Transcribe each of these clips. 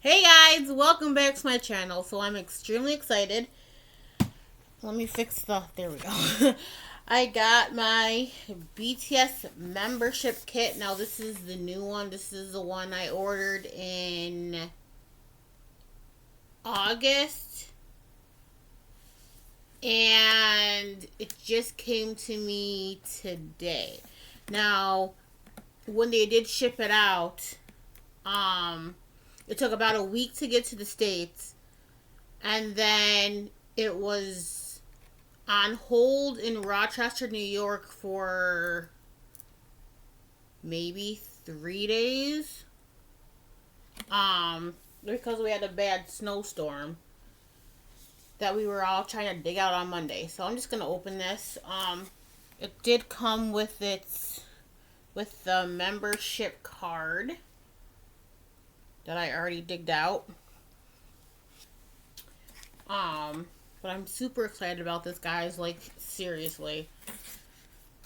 Hey guys, welcome back to my channel. So I'm extremely excited. Let me fix there we go. I got my BTS membership kit. Now this is the new one. This is the one I ordered in August. And it just came to me today. Now, when they did ship it out, it took about a week to get to the States. And then it was on hold in Rochester, New York for maybe 3 days. Because we had a bad snowstorm that we were all trying to dig out on Monday. So I'm just gonna open this. It did come with the membership card that I already digged out. But I'm super excited about this, guys. Like, seriously.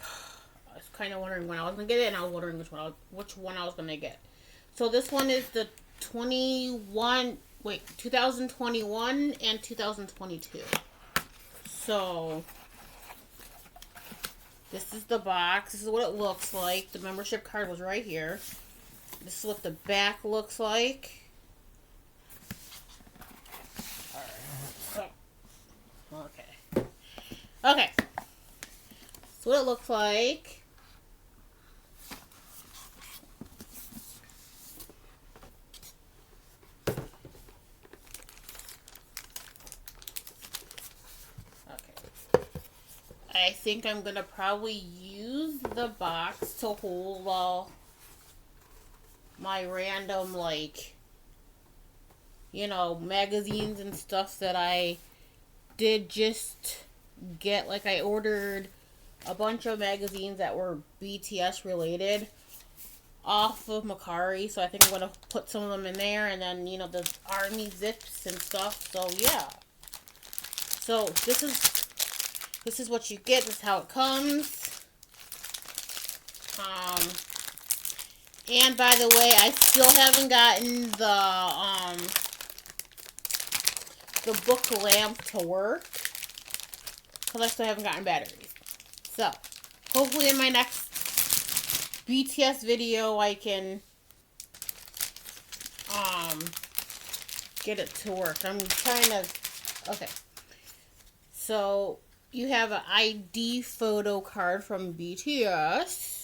I was kind of wondering when I was going to get it, and I was wondering which one I was going to get. So this one is the 2021 and 2022. So, this is the box. This is what it looks like. The membership card was right here. This is what the back looks like. Okay. That's what it looks like. Okay. I think I'm gonna probably use the box to hold all my random, like, magazines and stuff that I did just get. Like, I ordered a bunch of magazines that were BTS related off of Macari, so I think I'm gonna put some of them in there, and then the army zips and stuff. So yeah, so this is what you get. This is how it comes. And by the way, I still haven't gotten the book lamp to work, because I still haven't gotten batteries. So, hopefully in my next BTS video, I can get it to work. I'm trying to... Okay. So, you have an ID photo card from BTS.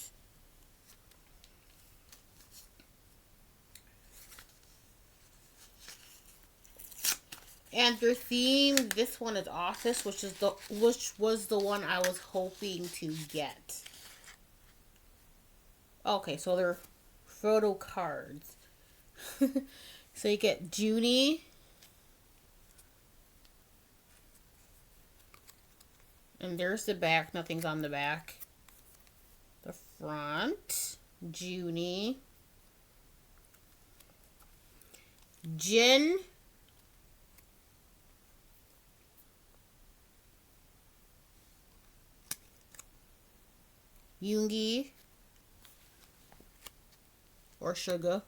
And their theme, this one is Office, which was the one I was hoping to get. Okay, so they're photo cards. So you get Junie. And there's the back. Nothing's on the back. The front. Junie. Jin. Yoongi. Or Sugar.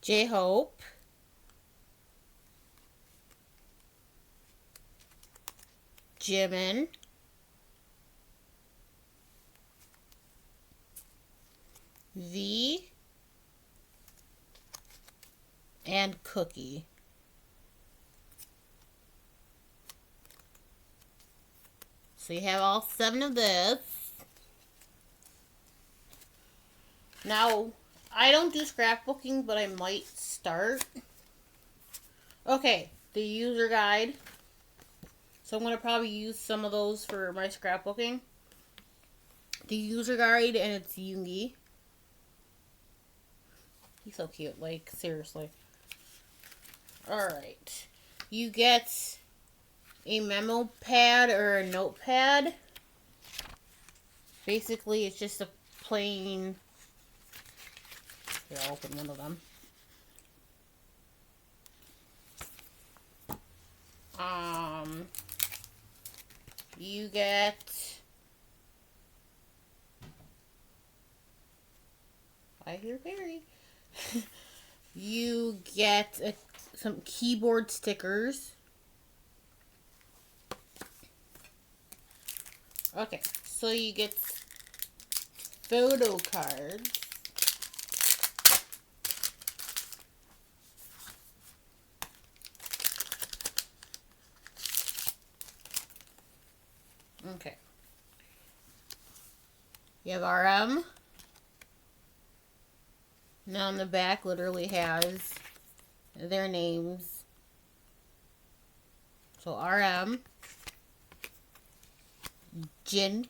J-Hope. Jimin. V. And Cookie. So you have all 7 of this. Now, I don't do scrapbooking, but I might start. Okay, the user guide. So I'm going to probably use some of those for my scrapbooking. The user guide, and it's Yoongi. He's so cute, like, seriously. Alright. You get a memo pad or a notepad. Basically, it's just a plain... Here, I'll open one of them. You get I hear Perry. You get some keyboard stickers. Okay, so you get photo cards. Okay. You have RM. Now on the back literally has their names. So RM, Jin.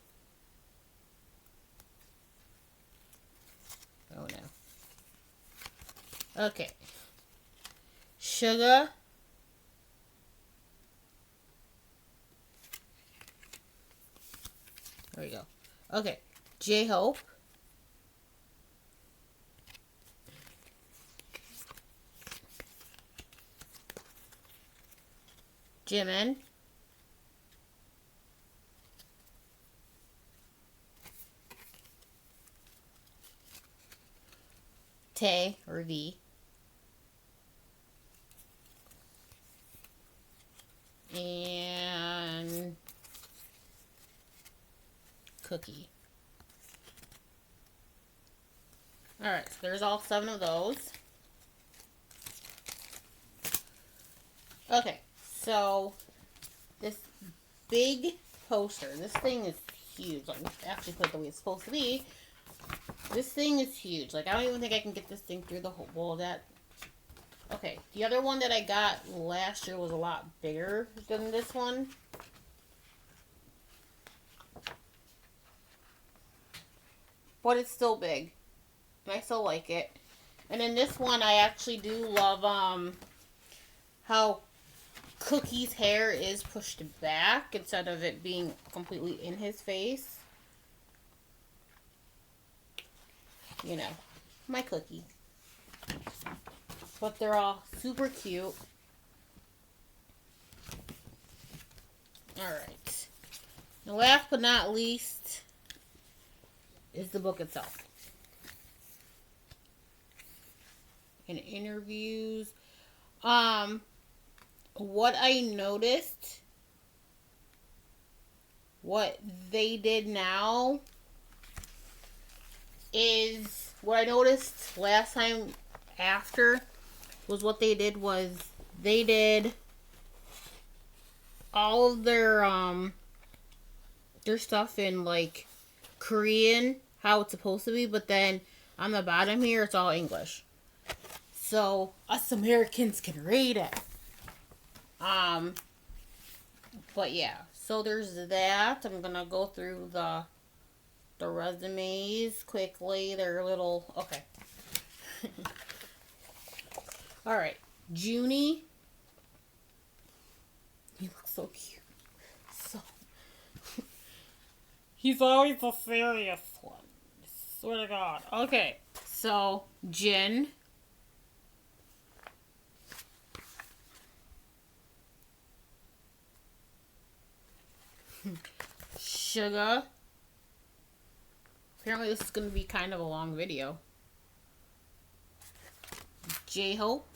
Oh no. Okay. Sugar. There we go. Okay. J-Hope. Jimin. Tay, or V. And Cookie. Alright, so there's all 7 of those. Okay, so this big poster, this thing is huge. Like, actually put it the way it's supposed to be. This thing is huge. Like, I don't even think I can get this thing through the whole wall. Okay, the other one that I got last year was a lot bigger than this one. But it's still big. And I still like it. And in this one, I actually do love how Cookie's hair is pushed back instead of it being completely in his face. You know, my Cookie. But they're all super cute. Alright. And last but not least is the book itself. And interviews. What I noticed, what they did now is what I noticed last time after was what they did was they did all of their stuff in like Korean, how it's supposed to be, but then on the bottom here it's all English. So us Americans can read it. But yeah, so there's that. I'm gonna go through the resumes quickly. They're little okay. All right, Junie. He looks so cute. So he's always the serious one. I swear to God. Okay, so Jin. Sugar. Apparently this is going to be kind of a long video. J-Hope.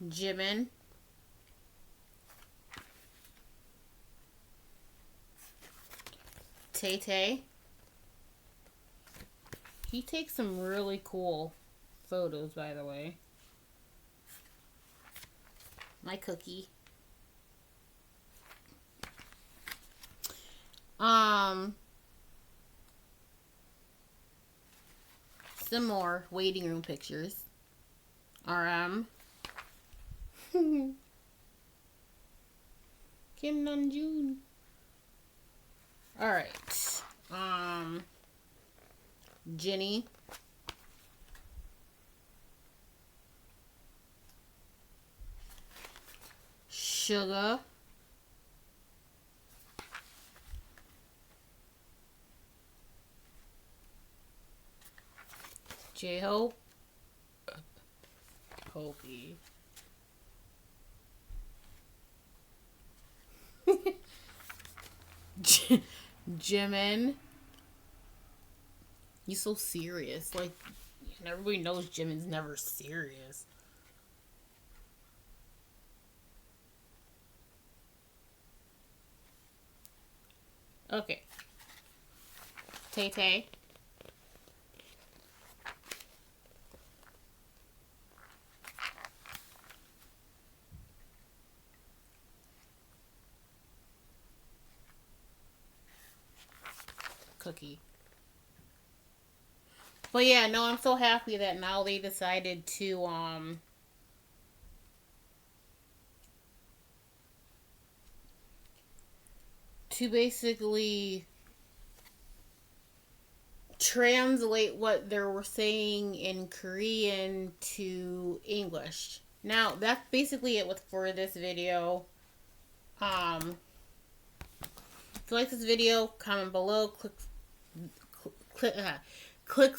Jimin. Tay-Tay. He takes some really cool photos, by the way. My Cookie. Some more waiting room pictures. RM. Kim Namjoon. Alright. Jenny. Sugar. J-Hope. Hopey. Jimin. He's so serious. Like, and everybody knows Jimin's never serious. Okay. Tay Tay. Cookie. But yeah, no, I'm so happy that now they decided to basically translate what they were saying in Korean to English. Now, that's basically it for this video. If you like this video, comment below, click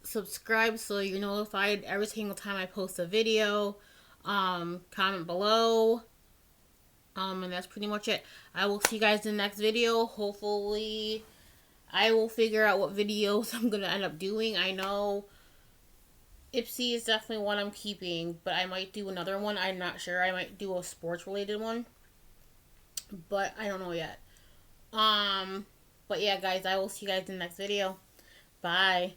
subscribe so you're notified every single time I post a video. Comment below. And that's pretty much it. I will see you guys in the next video. Hopefully, I will figure out what videos I'm going to end up doing. I know Ipsy is definitely one I'm keeping, but I might do another one. I'm not sure. I might do a sports related one, but I don't know yet. But yeah, guys, I will see you guys in the next video. Bye.